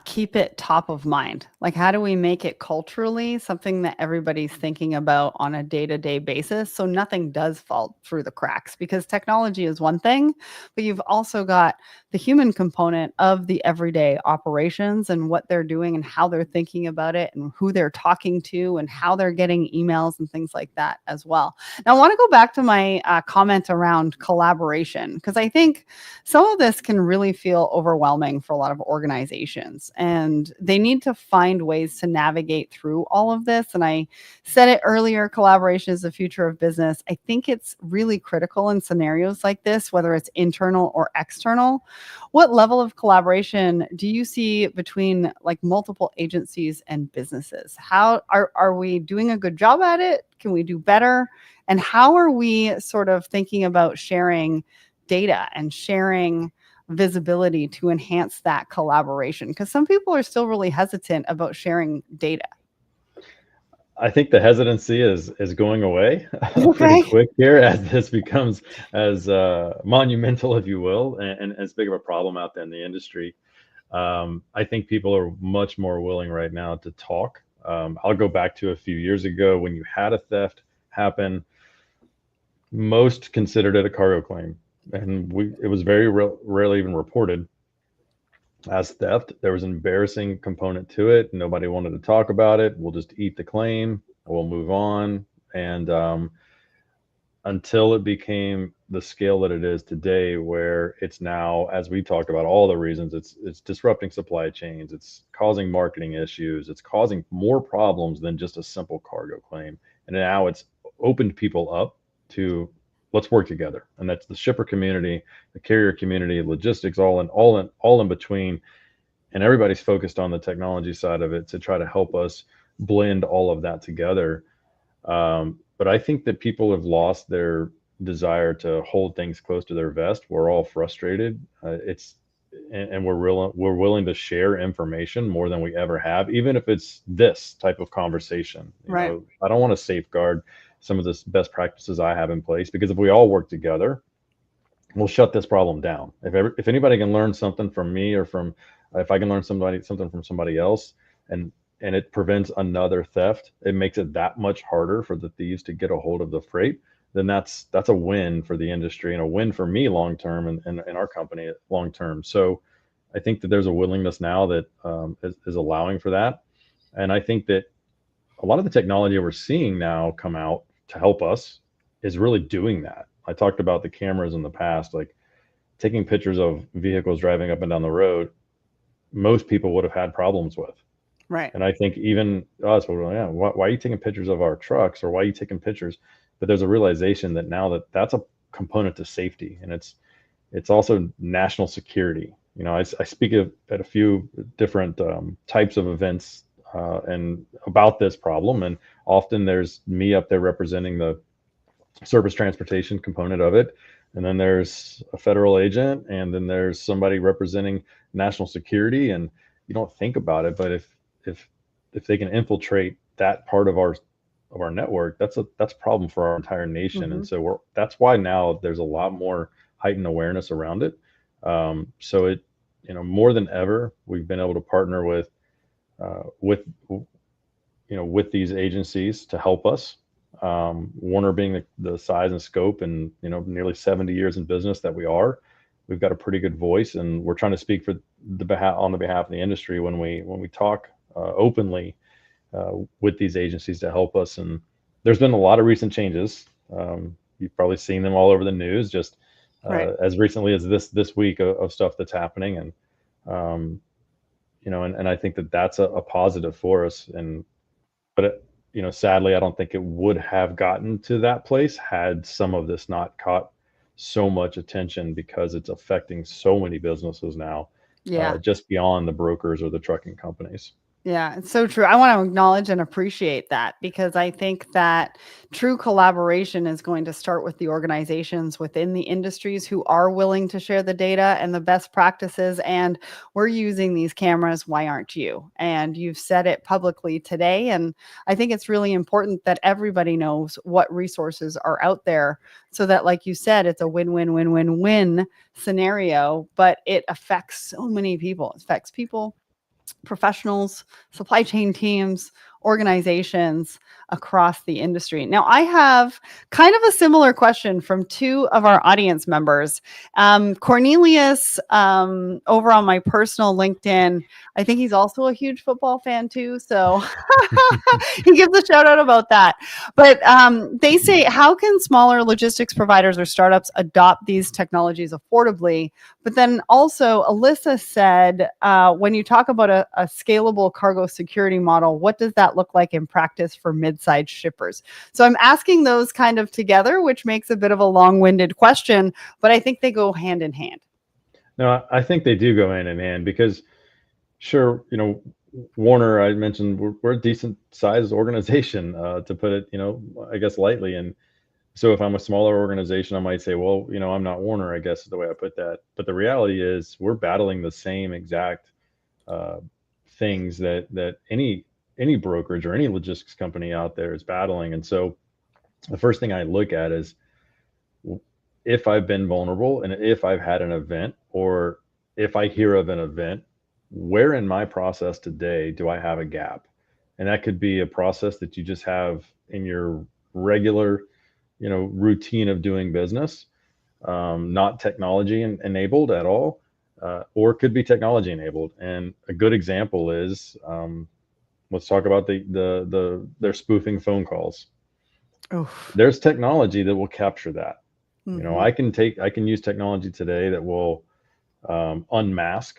keep it top of mind? Like, how do we make it culturally something that everybody's thinking about on a day to day basis so nothing does fall through the cracks? Because technology is one thing, but you've also got the human component of the everyday operations and what they're doing and how they're thinking about it and who they're talking to and how they're getting emails and things like that as well. Now, I want to go back to my comment around collaboration, because I think some of this can really feel overwhelming for a lot of organizations, and they need to find ways to navigate through all of this. And I said it earlier, collaboration is the future of business. I think it's really critical in scenarios like this, whether it's internal or external. What level of collaboration do you see between like multiple agencies and businesses? How are we doing a good job at it? Can we do better? And how are we sort of thinking about sharing data and sharing visibility to enhance that collaboration? Because some people are still really hesitant about sharing data. I think the hesitancy is going away pretty Okay. quick here as this becomes as monumental, if you will, and as big of a problem out there in the industry. I think people are much more willing right now to talk. I'll go back to a few years ago when you had a theft happen. Most considered it a cargo claim, and it was very rarely even reported as theft. There was an embarrassing component to it. Nobody wanted to talk about it. We'll just eat the claim. We'll move on. And until it became the scale that it is today, where it's now, as we talked about, all the reasons, it's disrupting supply chains, it's causing marketing issues, it's causing more problems than just a simple cargo claim. And now it's opened people up to, let's work together, and that's the shipper community, the carrier community, logistics, all in between, and everybody's focused on the technology side of it to try to help us blend all of that together. But I think that people have lost their desire to hold things close to their vest. We're all frustrated. And we're willing to share information more than we ever have, even if it's this type of conversation. Right. I don't want to safeguard some of the best practices I have in place, because if we all work together, we'll shut this problem down. If anybody can learn something from me, or from, if I can learn something from somebody else, and it prevents another theft, it makes it that much harder for the thieves to get a hold of the freight, then that's a win for the industry and a win for me long term, and our company long term. So I think that there's a willingness now that is allowing for that. And I think that a lot of the technology we're seeing now come out to help us is really doing that. I talked about the cameras in the past, like taking pictures of vehicles driving up and down the road. Most people would have had problems with. Right. And I think even us, well, yeah, why are you taking pictures of our trucks, or why are you taking pictures? But there's a realization that now that that's a component to safety, and it's also national security. I speak at a few different types of events and about this problem, and often there's me up there representing the surface transportation component of it, and then there's a federal agent, and then there's somebody representing national security. And you don't think about it, but if they can infiltrate that part of our network, that's a problem for our entire nation. Mm-hmm. And so that's why now there's a lot more heightened awareness around it. So it, more than ever, we've been able to partner with these agencies to help us. Warner being the size and scope, and nearly 70 years in business that we are, we've got a pretty good voice, and we're trying to speak for on the behalf of the industry when we talk openly with these agencies to help us. And there's been a lot of recent changes. You've probably seen them all over the news, just Right. as recently as this week of stuff that's happening. And and I think that that's a positive for us. But sadly, I don't think it would have gotten to that place had some of this not caught so much attention, because it's affecting so many businesses now, Yeah. just beyond the brokers or the trucking companies. Yeah, it's so true. I want to acknowledge and appreciate that, because I think that true collaboration is going to start with the organizations within the industries who are willing to share the data and the best practices. And we're using these cameras. Why aren't you? And you've said it publicly today. And I think it's really important that everybody knows what resources are out there, so that, like you said, it's a win-win-win-win-win scenario, but it affects so many people. It affects people, professionals, supply chain teams, organizations across the industry. Now, I have kind of a similar question from two of our audience members. Cornelius, over on my personal LinkedIn, I think he's also a huge football fan too. So he gives a shout out about that. But they say, how can smaller logistics providers or startups adopt these technologies affordably? But then also, Alyssa said, when you talk about a scalable cargo security model, what does that look like in practice for mid-sized shippers? So I'm asking those kind of together, which makes a bit of a long-winded question, but I think they go hand in hand. No, I think they do go hand in hand, because sure, Warner, I mentioned, we're a decent sized organization, to put it, I guess lightly. And so if I'm a smaller organization, I might say, well, I'm not Warner, I guess is the way I put that. But the reality is we're battling the same exact things that any brokerage or any logistics company out there is battling. And so the first thing I look at is, if I've been vulnerable and if I've had an event, or if I hear of an event, where in my process today do I have a gap? And that could be a process that you just have in your regular, routine of doing business, not technology enabled at all, or could be technology enabled. And a good example is, let's talk about their spoofing phone calls. Oof. There's technology that will capture that. Mm-hmm. I can use technology today that will unmask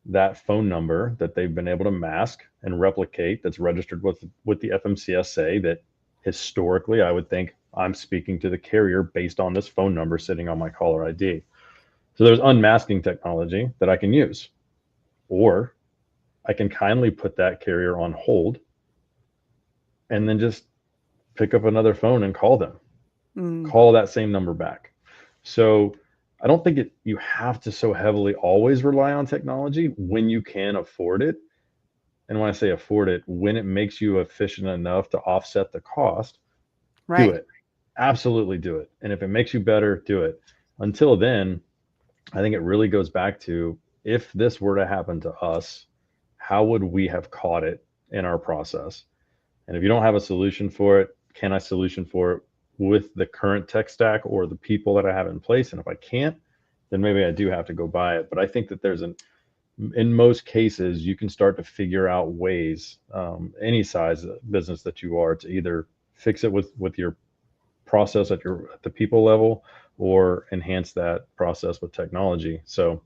that phone number that they've been able to mask and replicate, that's registered with the FMCSA, that historically I would think I'm speaking to the carrier based on this phone number sitting on my caller ID. So there's unmasking technology that I can use, or I can kindly put that carrier on hold and then just pick up another phone and call them, call that same number back. So I don't think you have to so heavily always rely on technology when you can afford it. And when I say afford it, when it makes you efficient enough to offset the cost, do it. Absolutely do it. And if it makes you better, do it. Until then, I think it really goes back to, if this were to happen to us, how would we have caught it in our process? And if you don't have a solution for it, can I solution for it with the current tech stack or the people that I have in place? And if I can't, then maybe I do have to go buy it. But I think that in most cases, you can start to figure out ways, any size business that you are, to either fix it with your process at the people level, or enhance that process with technology. So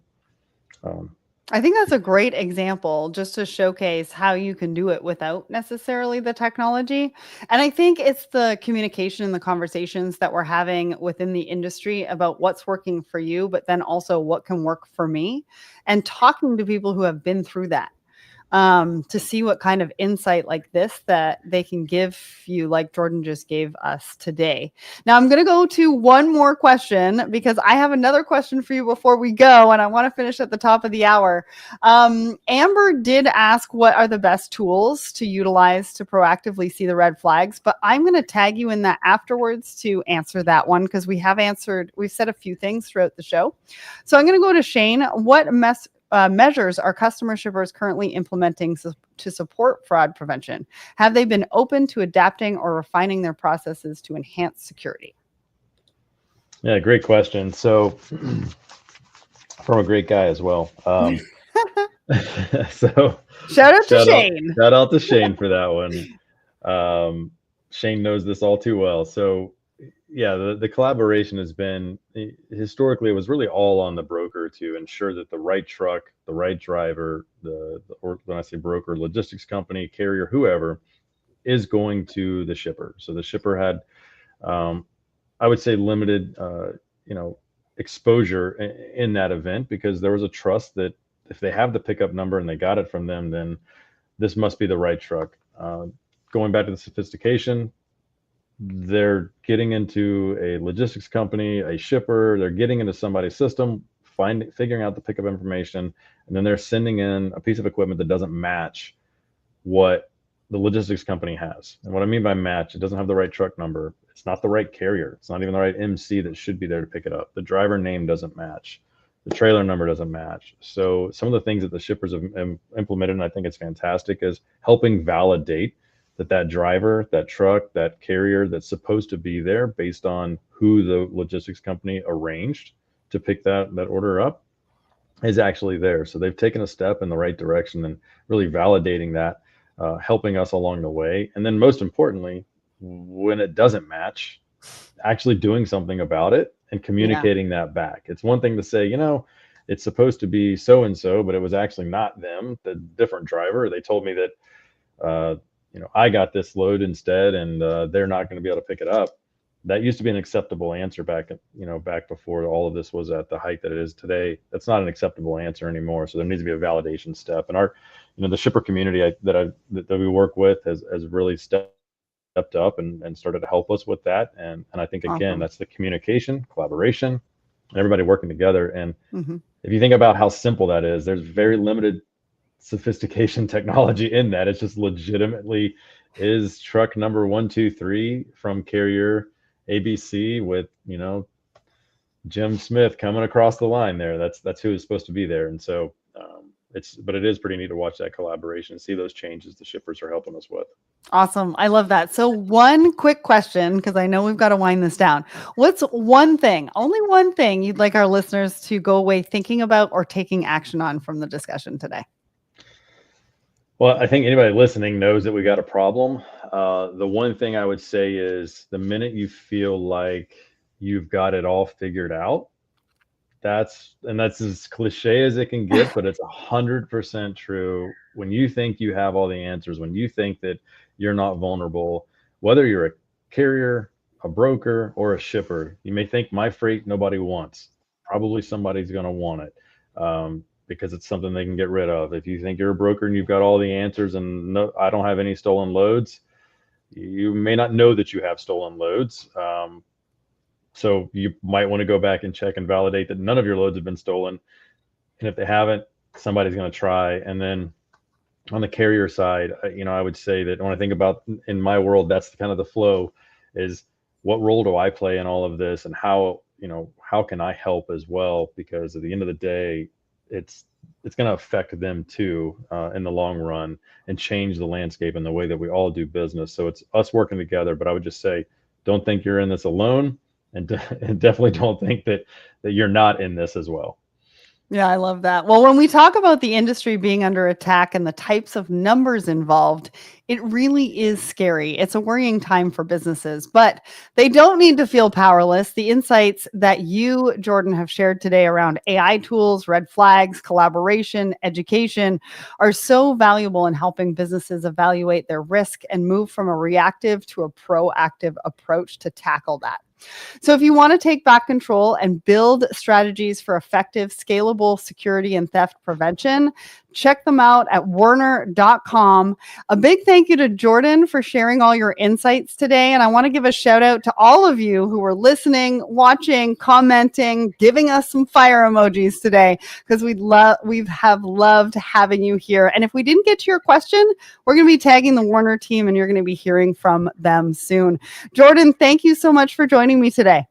I think that's a great example, just to showcase how you can do it without necessarily the technology. And I think it's the communication and the conversations that we're having within the industry about what's working for you, but then also what can work for me, and talking to people who have been through that, to see what kind of insight like this that they can give you, like Jordan just gave us today. Now, I'm going to go to one more question, because I have another question for you before we go, and I want to finish at the top of the hour. Amber did ask, what are the best tools to utilize to proactively see the red flags? But I'm going to tag you in that afterwards to answer that one, because we've said a few things throughout the show. So I'm going to go to Shane. What measures are customer shippers currently implementing to support fraud prevention? Have they been open to adapting or refining their processes to enhance security? Yeah, great question. So from a great guy as well. So shout out to Shane. Shout out to Shane for that one. Shane knows this all too well. So yeah, the collaboration has been, historically, it was really all on the broker to ensure that the right truck, the right driver, the I say broker, logistics company, carrier, whoever, is going to the shipper. So the shipper had, I would say, limited, exposure in that event, because there was a trust that if they have the pickup number and they got it from them, then this must be the right truck. Going back to the sophistication, they're getting into a logistics company, a shipper, they're getting into somebody's system, figuring out the pickup information, and then they're sending in a piece of equipment that doesn't match what the logistics company has. And what I mean by match, it doesn't have the right truck number. It's not the right carrier. It's not even the right MC that should be there to pick it up. The driver name doesn't match. The trailer number doesn't match. So some of the things that the shippers have implemented, and I think it's fantastic, is helping validate that driver, that truck, that carrier that's supposed to be there based on who the logistics company arranged to pick that order up is actually there. So they've taken a step in the right direction and really validating that, helping us along the way. And then most importantly, when it doesn't match, actually doing something about it and communicating that back. It's one thing to say, it's supposed to be so-and-so, but it was actually not them, the different driver. They told me that, I got this load instead, and they're not going to be able to pick it up. That used to be an acceptable answer back before all of this was at the height that it is today. That's not an acceptable answer anymore. So there needs to be a validation step. And our, the shipper community that we work with has really stepped up and started to help us with that. And I think, again, that's the communication, collaboration, and everybody working together. And if you think about how simple that is, there's very limited sophistication technology in that. It's just legitimately is truck number 123 from carrier ABC with Jim Smith coming across the line there. That's who is supposed to be there. And so but it is pretty neat to watch that collaboration and see those changes the shippers are helping us with. Awesome. I love that. So one quick question, because I know we've got to wind this down. What's only one thing you'd like our listeners to go away thinking about or taking action on from the discussion today? Well, I think anybody listening knows that we got a problem. The one thing I would say is the minute you feel like you've got it all figured out, that's as cliche as it can get, but it's 100% true. When you think you have all the answers, when you think that you're not vulnerable, whether you're a carrier, a broker, or a shipper, you may think my freight nobody wants. Probably somebody's going to want it. Because it's something they can get rid of. If you think you're a broker and you've got all the answers and no, I don't have any stolen loads, you may not know that you have stolen loads. So you might want to go back and check and validate that none of your loads have been stolen. And if they haven't, somebody's going to try. And then on the carrier side, I would say that when I think about in my world, that's kind of the flow is what role do I play in all of this, and how can I help as well? Because at the end of the day, it's going to affect them too in the long run and change the landscape and the way that we all do business. So it's us working together. But I would just say, don't think you're in this alone, and definitely don't think that you're not in this as well. Yeah, I love that. Well, when we talk about the industry being under attack and the types of numbers involved, it really is scary. It's a worrying time for businesses, but they don't need to feel powerless. The insights that you, Jordan, have shared today around AI tools, red flags, collaboration, education are so valuable in helping businesses evaluate their risk and move from a reactive to a proactive approach to tackle that. So if you want to take back control and build strategies for effective, scalable security and theft prevention, check them out at werner.com. A big thank you to Jordan for sharing all your insights today. And I want to give a shout out to all of you who were listening, watching, commenting, giving us some fire emojis today, because we have loved having you here. And if we didn't get to your question, we're going to be tagging the Werner team and you're going to be hearing from them soon. Jordan, thank you so much for joining me today.